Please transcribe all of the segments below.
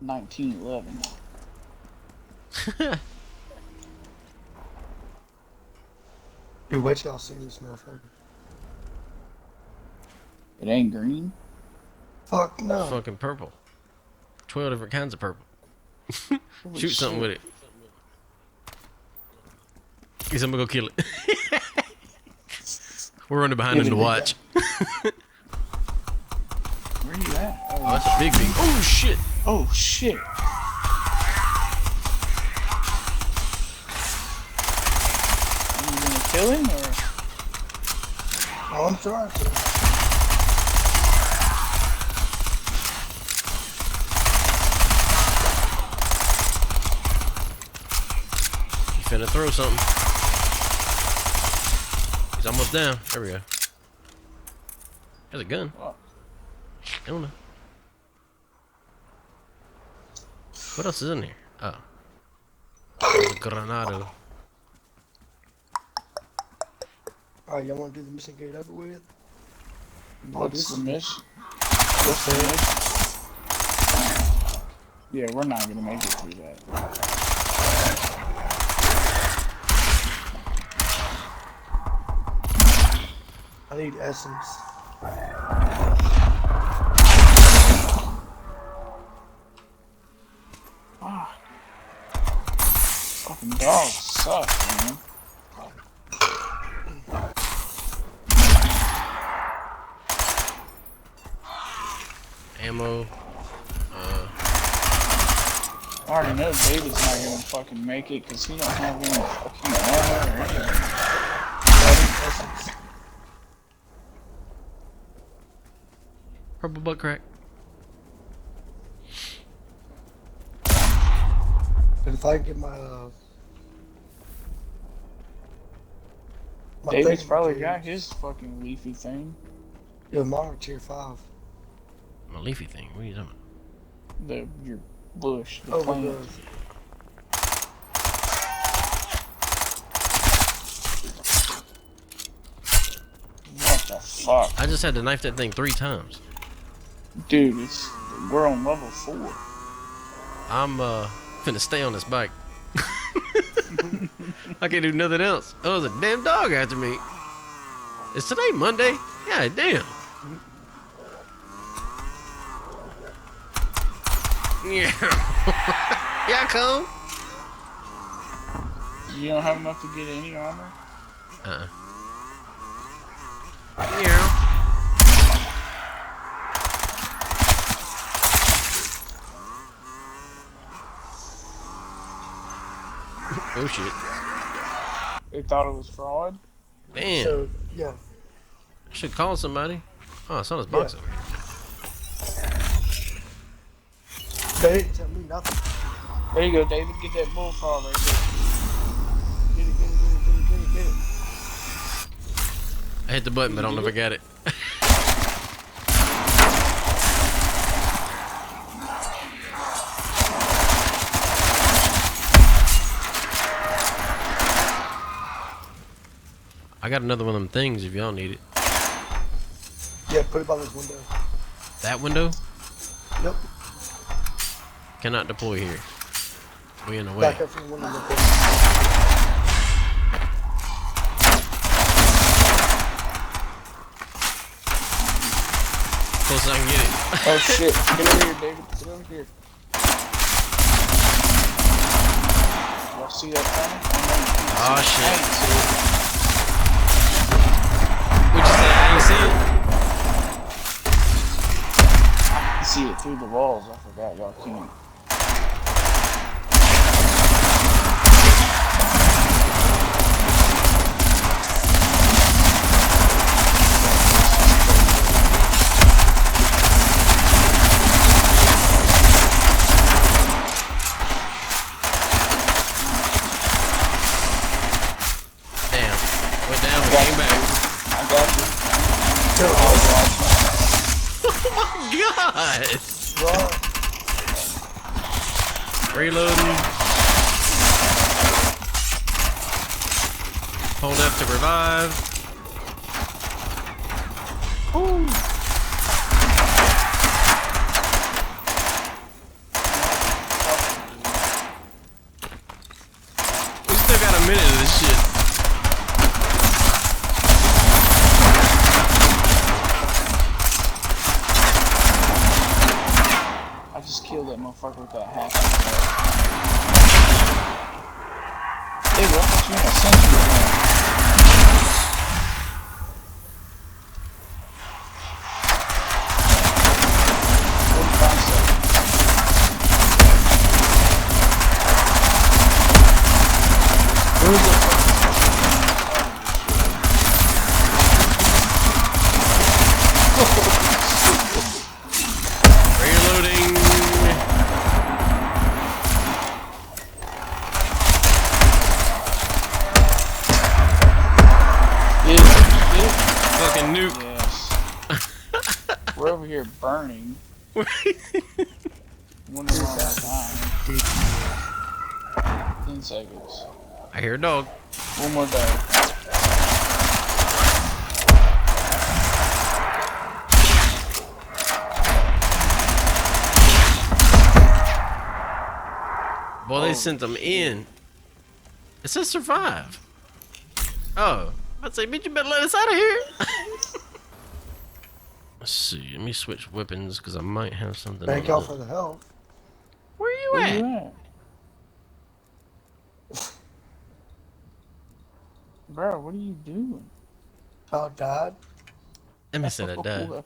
1911. Dude, wait till y'all see this motherfucker. It ain't green. Fuck no. Fucking purple. 12 different kinds of purple. Holy Shoot something with it. Guess I'm gonna go kill it. We're running behind him to watch. Where you at? Oh, that's a big. Oh shit! Oh shit! Are you gonna kill him or? Oh, I'm trying to. You finna throw something. He's almost down. There we go. There's a gun. What? I don't know. What else is in here? Oh. There's a granado. Alright, y'all wanna do the mission get over with? What's the mission? What's the mission? Yeah, we're not gonna make it through that. I need essence. Ah. Fucking dogs suck, man. Ammo. I already know David's not gonna fucking make it because he don't have any fucking armor or anything. Essence. Purple butt crack. But if I can get my David's thing probably materials- got his fucking leafy thing. Yeah, mine are tier 5. My leafy thing. What are you talking about? Your bush, the Oh my plant. god. What the fuck? I just had to knife that thing 3 times. Dude, we're on level 4. I'm finna stay on this bike. I can't do nothing else. Oh, there's a damn dog after me. Is today Monday? Yeah, damn. Yeah. Yeah, I come. You don't have enough to get any armor? Yeah. Oh shit. They thought it was fraud? Man. So, yeah. I should call somebody. Oh, I saw this box Yeah. over here. They didn't tell me nothing. There you go, David. Get that bullfrog right there. Get it. I hit the button, but I don't know if I got it. I got another one of them things if y'all need it. Yeah, put it by this window. That window Yep. cannot deploy here. We in the way. Back up from the window. Close as I can get it. Oh shit. Get over here, David. Get over here. Y'all see that coming? Oh shit. What'd you say? I ain't see it? I can see it through the walls. I forgot y'all can't. Damn. Went down, but came back. I got you. Kill Oh my god! Run. Reloading. Hold F to revive. Ooh. just killed that motherfucker with that half. Hey, what the you in a sentry gun? Reloading. Fucking nuke. Yes. We're over here burning. Wonder why we're dying. 10 seconds. I hear a dog. One more day. Boy, they sent them in. It says survive. Oh, I'd say, bitch, you better let us out of here. Let's see. Let me switch weapons because I might have something. Thank y'all for the help. Where you Where at? you at? Bro, what are you doing? About died. Let me say that died.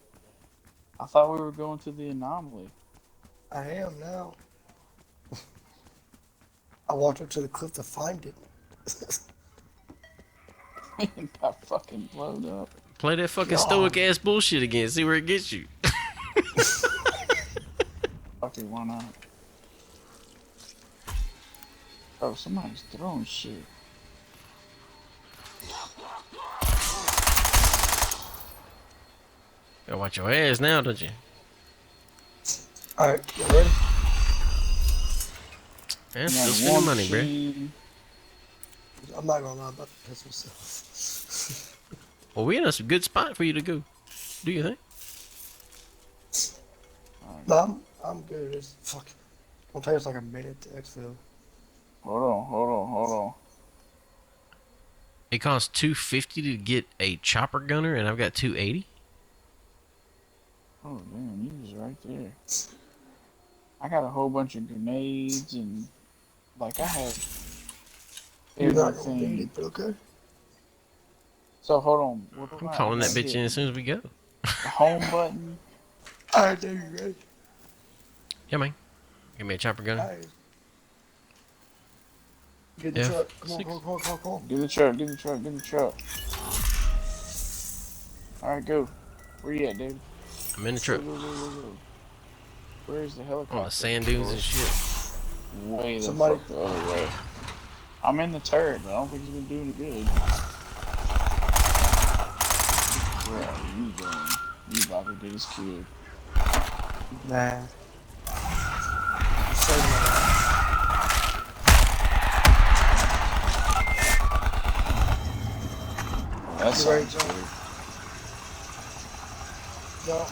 I thought we were going to the anomaly. I am now. I walked up to the cliff to find it. Got fucking blowed up. Play that fucking God. stoic ass bullshit again. See where it gets you. Okay, why not? Oh, somebody's throwing shit. Gotta watch your ass now, don't you? Alright, you ready? Man, still spending money, bruh. I'm not gonna lie about the piss myself. Well, we in a good spot for you to go. Do you think? No, I'm good. It's fucking. I'll tell you, it's like a minute to exfil. Hold on. It costs $250 to get a chopper gunner, and I've got $280. Oh, damn, you was right there. I got a whole bunch of grenades and, like, I have You're not gonna need everything. it, but okay. So, hold on. What I'm calling that bitch in as soon as we go. The home button. Alright, there you ready? Yeah, man. Give me a chopper gunner. Alright. Get the Yeah, truck. Come six. on. Get the truck. Alright, go. Where you at, David? I'm in the truck. Go. Where's the helicopter? On the sand dunes and shit. Way the Somebody- fuck the other way. I'm in the turret, but I don't think he's gonna do any good. Where are you going? You about to get his kid. Nah. That's You ready, right, John? No.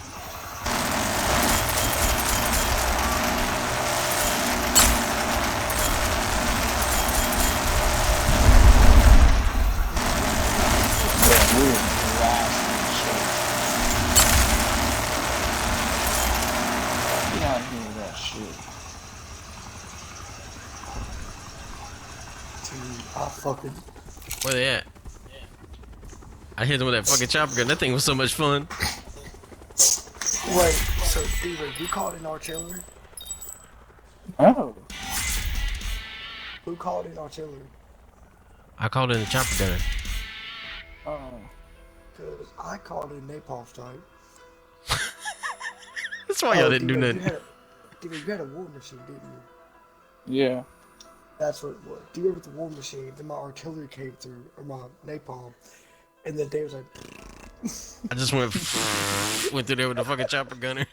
we're blasting shit. Get out of here with that shit. Dude, I fucking. Where they at? I hit them with that fucking chopper gun. That thing was so much fun. Wait, so Steven, you called in artillery? Oh. Who called in artillery? I called in the chopper gunner. Oh. Because I called in napalm strike. That's why y'all didn't do Steven, nothing. You had a war machine, didn't you? Yeah. That's what it was. Do you remember the war machine? Then my artillery came through, or my napalm, and then Dave was like, I just went through there with the fucking chopper gunner.